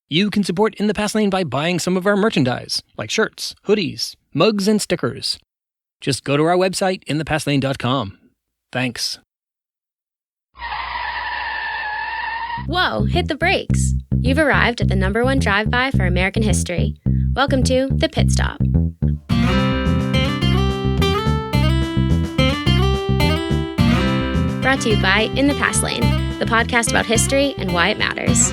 You can support In the Past Lane by buying some of our merchandise, like shirts, hoodies, mugs, and stickers. Just go to our website, inthepastlane.com. Thanks. Whoa, hit the brakes. You've arrived at the #1 drive-by for American history. Welcome to The Pit Stop. Brought to you by In the Past Lane, the podcast about history and why it matters.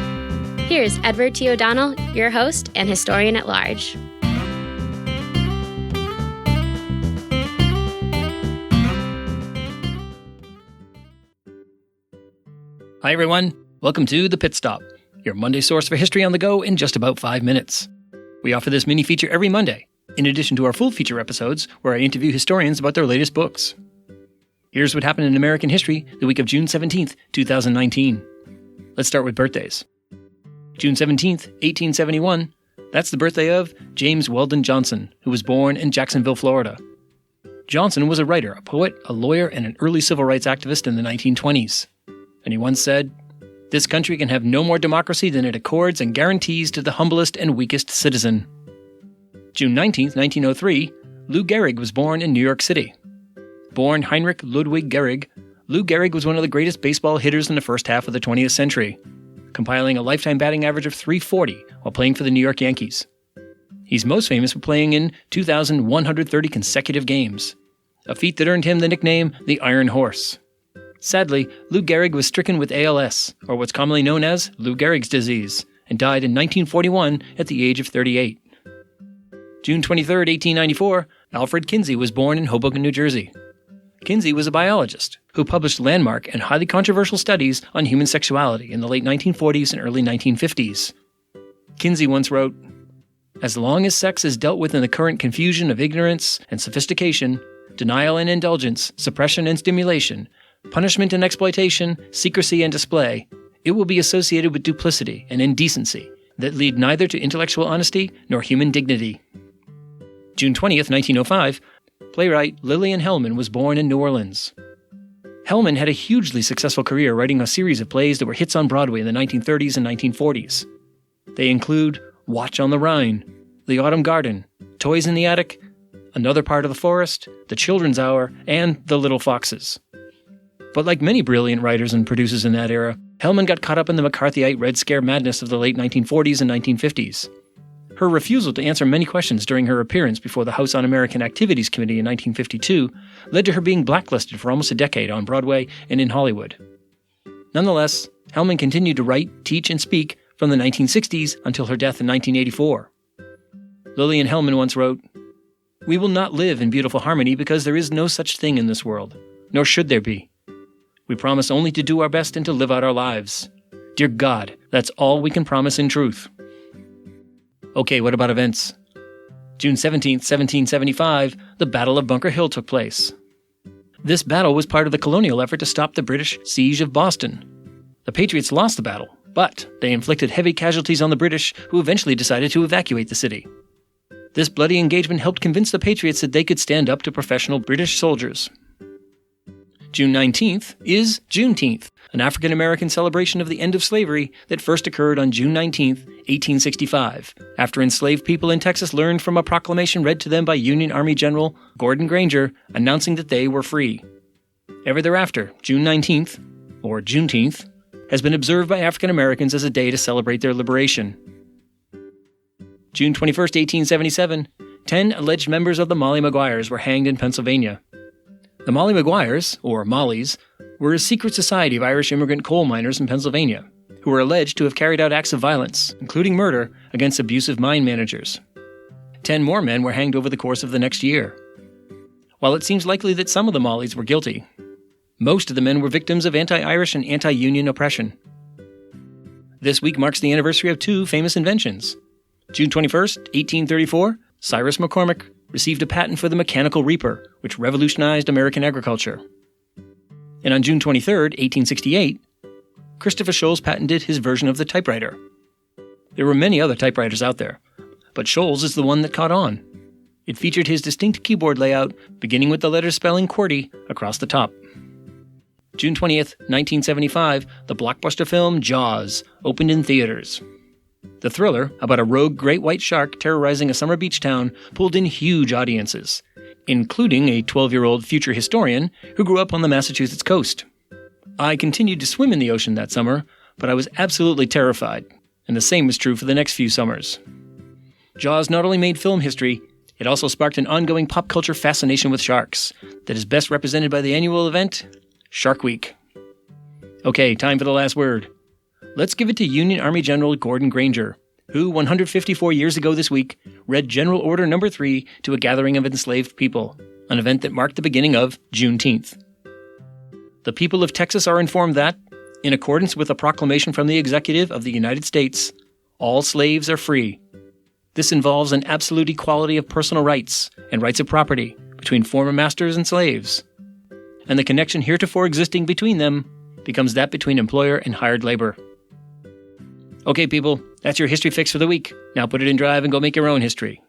Here's Edward T. O'Donnell, your host and historian at large. Hi everyone, welcome to The Pit Stop, your Monday source for history on the go in just about 5 minutes. We offer this mini feature every Monday, in addition to our full feature episodes where I interview historians about their latest books. Here's what happened in American history the week of June 17th, 2019. Let's start with birthdays. June 17th, 1871, that's the birthday of James Weldon Johnson, who was born in Jacksonville, Florida. Johnson was a writer, a poet, a lawyer, and an early civil rights activist in the 1920s. And he once said, "This country can have no more democracy than it accords and guarantees to the humblest and weakest citizen." June 19th, 1903, Lou Gehrig was born in New York City. Born Heinrich Ludwig Gehrig, Lou Gehrig was one of the greatest baseball hitters in the first half of the 20th century, compiling a lifetime batting average of .340 while playing for the New York Yankees. He's most famous for playing in 2,130 consecutive games, a feat that earned him the nickname the Iron Horse. Sadly, Lou Gehrig was stricken with ALS, or what's commonly known as Lou Gehrig's disease, and died in 1941 at the age of 38. June 23, 1894, Alfred Kinsey was born in Hoboken, New Jersey. Kinsey was a biologist who published landmark and highly controversial studies on human sexuality in the late 1940s and early 1950s. Kinsey once wrote, "As long as sex is dealt with in the current confusion of ignorance and sophistication, denial and indulgence, suppression and stimulation, punishment and exploitation, secrecy and display, it will be associated with duplicity and indecency that lead neither to intellectual honesty nor human dignity." June 20th, 1905, playwright Lillian Hellman was born in New Orleans. Hellman had a hugely successful career writing a series of plays that were hits on Broadway in the 1930s and 1940s. They include Watch on the Rhine, The Autumn Garden, Toys in the Attic, Another Part of the Forest, The Children's Hour, and The Little Foxes. But like many brilliant writers and producers in that era, Hellman got caught up in the McCarthyite Red Scare madness of the late 1940s and 1950s. Her refusal to answer many questions during her appearance before the House Un-American Activities Committee in 1952 led to her being blacklisted for almost a decade on Broadway and in Hollywood. Nonetheless, Hellman continued to write, teach, and speak from the 1960s until her death in 1984. Lillian Hellman once wrote, "We will not live in beautiful harmony because there is no such thing in this world, nor should there be. We promise only to do our best and to live out our lives. Dear God, that's all we can promise in truth." Okay, what about events? June 17th, 1775, the Battle of Bunker Hill took place. This battle was part of the colonial effort to stop the British siege of Boston. The Patriots lost the battle, but they inflicted heavy casualties on the British, who eventually decided to evacuate the city. This bloody engagement helped convince the Patriots that they could stand up to professional British soldiers. June 19th is Juneteenth, an African-American celebration of the end of slavery that first occurred on June 19th, 1865, after enslaved people in Texas learned from a proclamation read to them by Union Army General Gordon Granger announcing that they were free. Ever thereafter, June 19th, or Juneteenth, has been observed by African-Americans as a day to celebrate their liberation. June 21st, 1877, 10 alleged members of the Molly Maguires were hanged in Pennsylvania. The Molly Maguires, or Mollies, were a secret society of Irish immigrant coal miners in Pennsylvania, who were alleged to have carried out acts of violence, including murder, against abusive mine managers. 10 more men were hanged over the course of the next year. While it seems likely that some of the Mollies were guilty, most of the men were victims of anti-Irish and anti-Union oppression. This week marks the anniversary of 2 famous inventions. June 21st, 1834, Cyrus McCormick received a patent for the mechanical reaper, which revolutionized American agriculture. And on June 23, 1868, Christopher Sholes patented his version of the typewriter. There were many other typewriters out there, but Sholes is the one that caught on. It featured his distinct keyboard layout, beginning with the letters spelling QWERTY across the top. June 20th, 1975, the blockbuster film Jaws opened in theaters. The thriller, about a rogue great white shark terrorizing a summer beach town, pulled in huge audiences, including a 12-year-old future historian who grew up on the Massachusetts coast. I continued to swim in the ocean that summer, but I was absolutely terrified, and the same was true for the next few summers. Jaws not only made film history, it also sparked an ongoing pop culture fascination with sharks that is best represented by the annual event, Shark Week. Okay, time for the last word. Let's give it to Union Army General Gordon Granger, who 154 years ago this week read General Order No. 3 to a gathering of enslaved people, an event that marked the beginning of Juneteenth. The people of Texas are informed that, in accordance with a proclamation from the Executive of the United States, all slaves are free. This involves an absolute equality of personal rights and rights of property between former masters and slaves. And the connection heretofore existing between them becomes that between employer and hired labor. Okay, people, that's your history fix for the week. Now put it in drive and go make your own history.